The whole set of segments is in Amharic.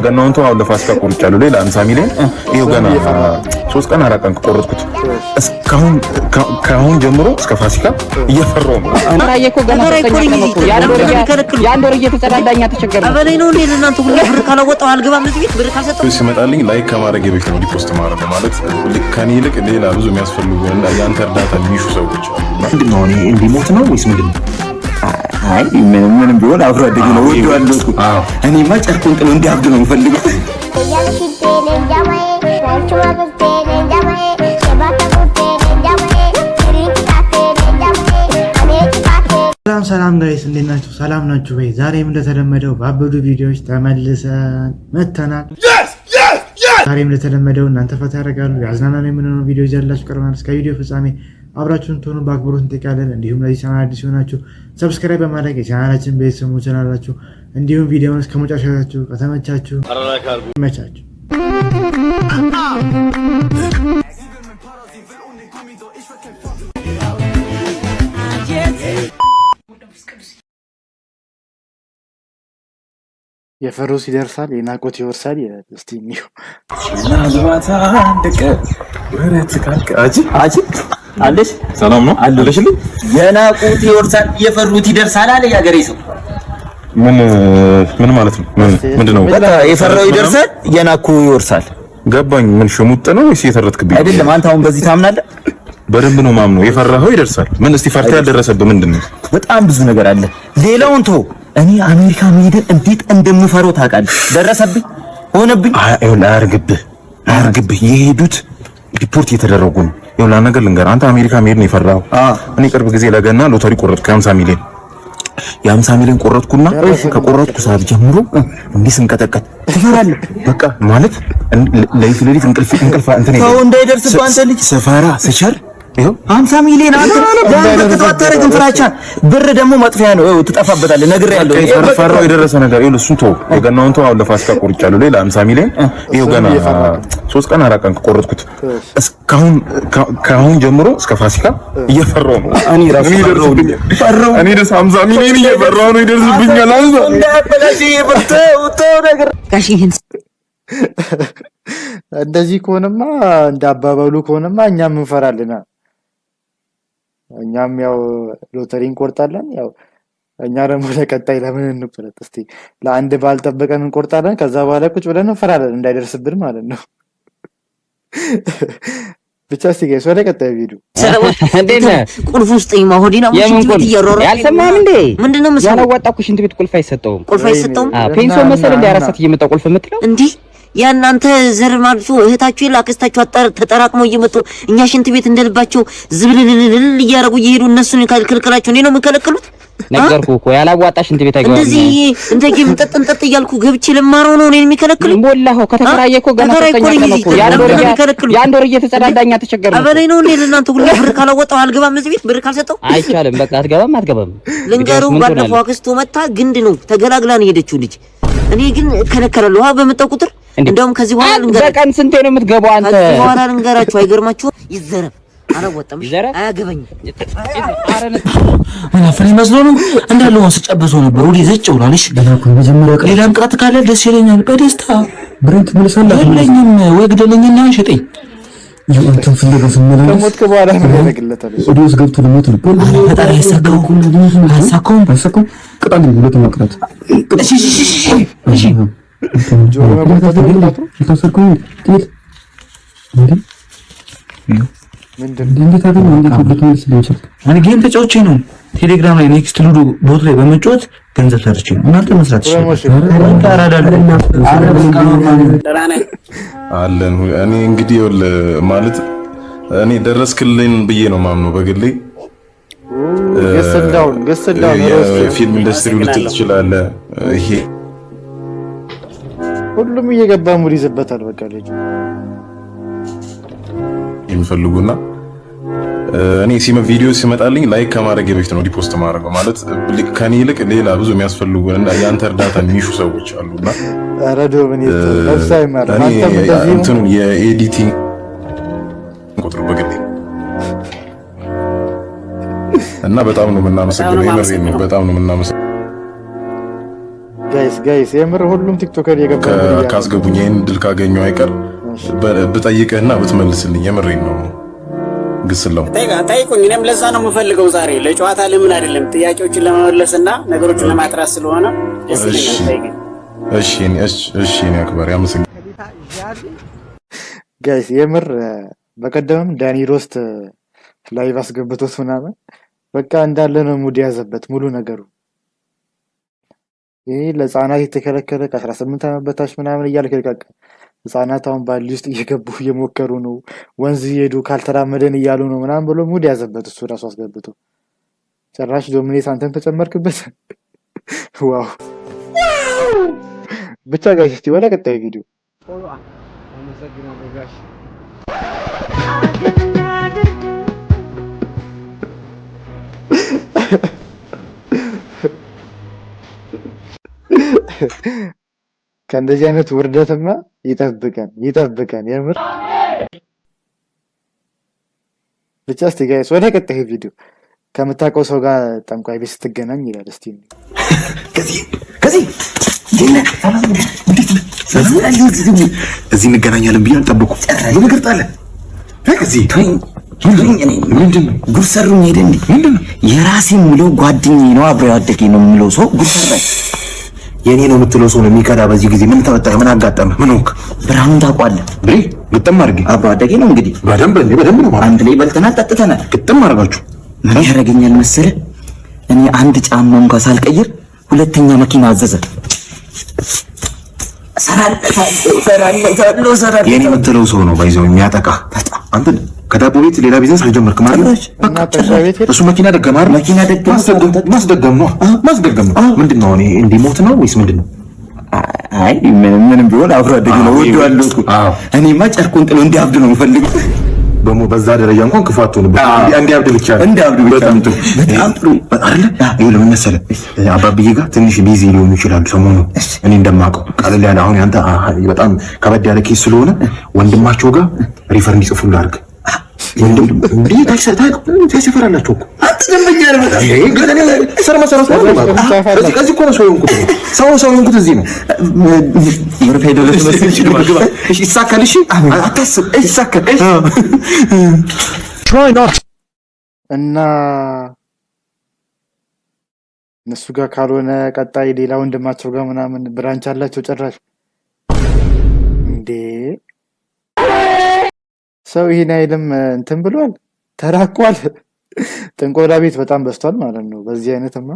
የገናውን ተው አሁን ለፋሲካ ቆርጫለሁ። ሌላ 50 ሚሊዮን ይኸው ገና 3 ቀን 4 ቀን ቆረጥኩት። እስካሁን ከአሁን ጀምሮ እስከ ፋሲካ እየፈራሁ ነው። አራዬ እኮ ገና ያን ወር እየተጸዳዳኛ ተቸገረ። አበላይ ነው እንዴ እናንተ ሁሉ ብር ካላወጣው አልገባም እዚህ ቤት ብር ካልሰጠው ሲመጣልኝ ላይክ ከማድረግ የቤት ነው ሪፖስት ማድረግ ማለት ከኔ ይልቅ ሌላ ብዙ የሚያስፈልጉ እና ያንተ እርዳታ የሚሹ ሰዎች አሉ። ምንድን ነው እኔ እንዲሞት ነው ወይስ ምንድን ነው? አይ ምንም ቢሆን አብሮ አደግ ነው ወይ ያለው። እኔማ ጨርቁን ጥሎ እንዲያብድ ነው የምፈልገው። ሰላም ጋይስ እንዴት ናችሁ? ሰላም ናችሁ ወይ? ዛሬም እንደተለመደው ባበዱ ቪዲዮዎች ተመልሰን መተናል። ዛሬም እንደተለመደው እናንተ ፈታ ያደርጋሉ ያዝናናሉ የምንሆነው ቪዲዮ ይዘላችሁ ቀርበናል። እስከ ቪዲዮ ፍጻሜ አብራችሁን ትሆኑ በአክብሮት እንጠይቃለን። እንዲሁም ለዚህ ቻናል አዲስ ሆናችሁ ሰብስክራይብ በማድረግ የቻናላችን ቤተሰቦች ቻናላችሁ እንዲሁም ቪዲዮውን እስከ መጨረሻችሁ ከተመቻችሁ ይመቻችሁ። የፈሩስ ይደርሳል የናቆት ይወርሳል። እስቲ ነው ናዝማታ አንደቀ ወረት ካልከ አጂ አለሽ ሰላም ነው አለሽልኝ። የናቆት ይወርሳል የፈሩት ይደርሳል አለ ያገሬ ሰው። ምን ማለት ነው? ምንድነው? በቃ የፈራው ይደርሳል የናቁ ይወርሳል። ገባኝ። ምን ሽሙጥ ነው ወይስ የተረትክብኝ? አይደለም። አንተ አሁን በዚህ ታምናለህ? በደንብ ነው ማምነው። የፈራኸው ይደርሳል። ምን እስቲ ፈርታ ያልደረሰብህ ምንድነው? በጣም ብዙ ነገር አለ። ሌላውን ተው። እኔ አሜሪካ መሄድን እንዴት እንደምፈራው ታውቃለህ? ደረሰብኝ ሆነብኝ። አያርግብህ። የሄዱት ዲፖርት እየተደረጉ ነው። ይኸውልህ ነገር ልንገርህ፣ አንተ አሜሪካ መሄድ ነው የፈራኸው። እኔ ቅርብ ጊዜ ለገና ሎተሪ ቆረጥኩ የ50 ሚሊዮን የ50 ሚሊዮን ቆረጥኩና ከቆረጥኩ ሰዓት ጀምሮ እንዲህ ስንቀጠቀጥ ትፈራለህ። በቃ ማለት ለሊት እንቅልፍ እንትን ተው እንዳይደርስብህ አንተ ልጅ ሰፈራ ስቸር ይሄው 50 ሚሊዮን አንተ ተተዋተረግን ፍራቻ ብር ደግሞ መጥፊያ ነው። ትጠፋበታለህ ነግሬሃለሁ። ፈራው የደረሰ ነገር ይኸውልህ እሱን ተው። የገናውን ተው አሁን ለፋሲካ ቆርጫለሁ። ሌላ 50 ሚሊዮን ይኸው ገና 3 ቀን 4 ቀን ቆረጥኩት። እስካሁን ከአሁን ጀምሮ እስከ ፋሲካ እየፈራሁ ነው። እኔ ራሱ ፈራሁ። እኔ ደስ 50 ሚሊዮን እየፈራሁ ነው። ይደርስብኛል አንተ እንዳበላሽ ይፈርተው ነገር ጋሽ ይሄን እንደዚህ ከሆነማ እንዳባባሉ ከሆነማ እኛም እንፈራልና እኛም ያው ሎተሪ እንቆርጣለን። ያው እኛ ደግሞ ለቀጣይ ለምን እንቆርጥ? እስቲ ለአንድ ባል ጠብቀን እንቆርጣለን። ከዛ በኋላ ቁጭ ብለን እንፈራለን እንዳይደርስብን ማለት ነው። ብቻ እስቲ ጋይስ ወደ ቀጣይ ቪዲዮ እንዴት ቁልፍ ውስጥ ማሆዲና ሽንት ቤት እየሮረ ያልሰማም እንዴ? ምንድነው መሰለኝ ያላወጣኩ ሽንት ቤት ቁልፍ አይሰጠውም። ቁልፍ አይሰጠውም። ፔንሶ መሰለኝ እንደ አራሳት እየመጣ ቁልፍ የምትለው እንዴ? ያናንተ ዘር ማልፎ እህታችሁ ላክስታችሁ ተጠራቅመው እየመጡ እኛ ሽንት ቤት እንደልባቸው ዝብልልልል እያረጉ እየሄዱ እነሱን ካልከልከላቸው እኔ ነው የምከለክሉት? ነገርኩህ እኮ ያላዋጣ ሽንት ቤት አይገባም። እንደዚህ እንደዚህ እንጠጥ እያልኩ ገብቼ ልማረው ነው እኔን የሚከለክሉኝ? ሞላኸው ከተከራየ እኮ ገና ያን ወር እየተጸዳዳኛ ተቸገረ። አበላይ ነው እንዴ እናንተ ሁሉ ብር ካላወጣው አልገባም እዚህ ቤት ብር ካልሰጠው አይቻልም። በቃ አትገባም። ልንገሩ ባለፈው አክስቶ መታ ግንድ ነው ተገላግላ ነው የሄደችው ልጅ። እኔ ግን ከለከለሉ በመጣው ቁጥር እንደውም ከዚህ በኋላ ልንገራችሁ በቀን ስንቴ ነው የምትገባው አንተ? ከዚህ በኋላ ልንገራችሁ አይገርማችሁም? ይዘረብ አላወጣም አያገባኝም። ፍሬ መስሎ ነው እንዳለው ወስጨበሰው ነበር። ወዲ ዘጭ ብሏልሽ ገናኩ መጀመሪያ ቀን ሌላም ቅጣት ካለ ደስ ይለኛል። በደስታ ብሬት መልሰላችሁ ለኝም ወይ ግደለኝና አንሸጠኝ ይሁንቱን ፍለገው ከሞት በኋላ ነው ያደረግለታል። ወዲስ ገብቶ ለሞት ነው ፈጣሪ ያሳካው ቅጣት ነው ሁለት ማቅጣት እሺ ጆሮ መቆጣት ይታሰርኩኝ እንዴ ጌም ተጫውቼ ነው ቴሌግራም ላይ ኔክስት ሉዶ ቦት ላይ በመጫወት ገንዘብ ሰርቼ ነው። እናንተ መስራት አለን። እኔ እንግዲህ ማለት እኔ ደረስክልኝ ብዬ ነው ማምነው በግሌ። ገሰዳውን ፊልም ኢንዱስትሪው ልትል ትችላለህ። ይሄ ሁሉም እየገባ ሙድ ይዘበታል። በቃ ልጅ የሚፈልጉና እኔ ቪዲዮ ሲመጣልኝ ላይክ ከማድረግ በፊት ነው ሪፖስት ማድረግ ማለት ከኔ ይልቅ ሌላ ብዙ የሚያስፈልጉ እና ያንተ እርዳታ የሚሹ ሰዎች አሉና አረዶ ምን ይተሳይ ማለት አንተም እንደዚህ እንትኑ የኤዲቲንግ ቁጥሩ በግሌ እና በጣም ነው የምናመሰግነው። የምሬን ነው። በጣም ነው የምናመሰግነው። ጋይስ የምር ሁሉም ቲክቶከር የገባ ካስገቡኝ ይሄን ድል ካገኘው አይቀር ብጠይቅህና ብትመልስልኝ የምሬን ነው። ግስላው ጠይቁኝ። እኔም ለዛ ነው የምፈልገው ዛሬ ለጨዋታ ለምን አይደለም ጥያቄዎችን ለመመለስና ነገሮችን ለማጥራት ስለሆነ ደስ ይለኛል። እሺ እኔ አክባሪ አመሰግናለሁ ጋይስ። የምር በቀደምም ዳኒ ሮስት ላይቭ አስገብቶት ምናምን በቃ እንዳለ ነው ሙድ ያዘበት ሙሉ ነገሩ። ይሄ ለህፃናት የተከለከለ ከ18 ዓመት በታች ምናምን እያልክ ልቀቅ። ህፃናት አሁን ባሊ ውስጥ እየገቡ እየሞከሩ ነው፣ ወንዝ እየሄዱ ካልተራመደን እያሉ ነው ምናምን ብሎ ሙድ ያዘበት እሱ ራሱ አስገብቶ። ጭራሽ ዶሚኔት አንተን ተጨመርክበት። ዋው ብቻ ጋይስ እስቲ ወደ ቀጣይ ቪዲዮ ከእንደዚህ አይነት ውርደትማ ይጠብቀን የምር። ብቻ እስቲ ጋይስ ወደ ቀጣይ ቪዲዮ ከምታውቀው ሰው ጋር ጠንቋይ ቤት ስትገናኝ ይላል። እስቲ እዚህ እንገናኛለን ብዬ አልጠበኩም። ነገር ጣለ ምንድነው ጉድ ሰሩኝ ሄደ እንዴ? ምንድነው የራሴ የምለው ጓደኛዬ ነው አብሮ ያደገ ነው የምለው ሰው ጉድ ሰራኝ። የኔ ነው የምትለው ሰው ነው የሚከዳ በዚህ ጊዜ። ምን ተወጣ? ምን አጋጠመ? ምን ሆንክ? ብርሃኑን ታውቀዋለህ? ብሬ ግጥም አድርጌ አብሮ አደገ ነው እንግዲህ በደንብ ነው ማለት አንድ ላይ በልተናል ጠጥተናል። ግጥም አድርጋችሁ ምን ያደርገኛል መሰለህ? እኔ አንድ ጫማ እንኳን ሳልቀይር ሁለተኛ መኪና አዘዘ። ሰራለታለሁ የኔ የምትለው ሰው ነው ባይዘው የሚያጠቃ አንተ ከዳቦ ቤት ሌላ ቢዝነስ አልጀመርክም ማለት እሱ መኪና ደገማ ማስደገም ነው። ምንድነው እኔ እንዲሞት ነው ወይስ ምንድነው? አይ ምንም ቢሆን አብሮ አደግ ነው ወደዋለሁ እኮ። እኔማ ጨርቁን ጥሎ እንዲያብድ ነው የምፈልገው። ደግሞ በዛ ደረጃ እንኳን ክፉ አትሆንበት። እንዲያብድ ብቻ በጣም ጥሩ አይደለ? ይኸውልህ ምን መሰለህ አባብዬ ጋር ትንሽ ቢዚ ሊሆኑ ይችላሉ ሰሞኑን። እኔ እንደማውቀው ቀለል ያለ አሁን ያንተ በጣም ከበድ ያለ ኬስ ስለሆነ ወንድማቸው ጋር ሪፈር እንዲጽፉልህ አድርግ። ወንድም እንዴ ታይሰፈራላችሁ እኮ አትደምኛ ነው በጣም ይሄ ገለኔ ሰር መሰረት ነው ማለት ነው። እዚህ እኮ ነው ሰው የሆንኩት እዚህ ነው። ወርፋይ ደረስ መስል ይችላል። እሺ ይሳካል። እሺ አታስብ፣ ይሳካል። try not እና እነሱ ጋር ካልሆነ ቀጣይ ሌላ ወንድማቸው ጋር ምናምን ብራንች አላቸው ጭራሽ እንዴ ሰው ይሄን አይልም እንትን ብሏል፣ ተራቋል። ጥንቆላ ቤት በጣም በስቷል ማለት ነው በዚህ አይነትማ።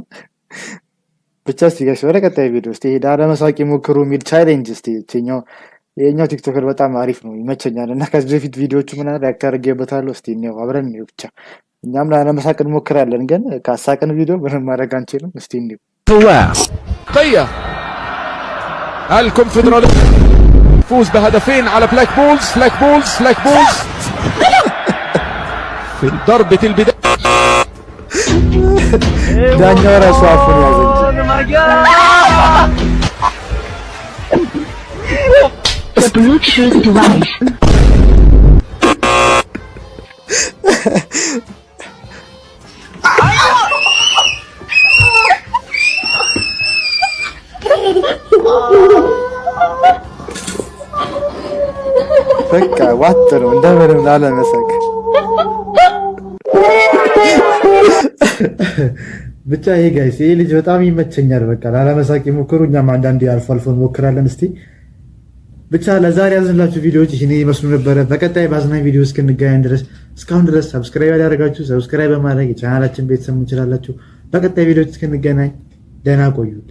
ብቻ እስቲ ጋይስ ወደ ቀጣይ ቪዲዮ እስቲ ዳራ መሳቂ ሞክሩ ሚል ቻሌንጅ እስቲ የኛው ቲክቶከር በጣም አሪፍ ነው ይመቸኛል። እና ከዚህ በፊት ቪዲዮቹ ምናምን ያካርገበታለሁ። እስቲ ነው አብረን ነው ብቻ እኛም ላለመሳቅ እንሞክራለን፣ ግን ካሳቅን ቪዲዮ ምንም ማድረግ አንችልም። እስቲ ነው طيب الكونفدرالية فوز بهدفين على بلاك بولز في ضربة البداية. دانيو راسو عفوا يا The Bluetooth device. በቃ ዋጥ ነው እንደምንም ላለመሳቅ ብቻ። ይሄ ጋይስ ይሄ ልጅ በጣም ይመቸኛል። በቃ ላለመሳቅ ሞክሩ፣ እኛም አንዳንዴ አልፎ አልፎ እንሞክራለን። እስቲ ብቻ ለዛሬ ያዝንላችሁ ቪዲዮዎች ይሄን ይመስሉ ነበረ። በቀጣይ ባዝናኝ ቪዲዮ እስክንገናኝ ድረስ እስካሁን ድረስ ሰብስክራይብ ያደረጋችሁ ሰብስክራይብ በማድረግ የቻናላችን ቤተሰብ እንችላላችሁ። በቀጣይ ቪዲዮዎች እስክንገናኝ ደህና ቆዩት።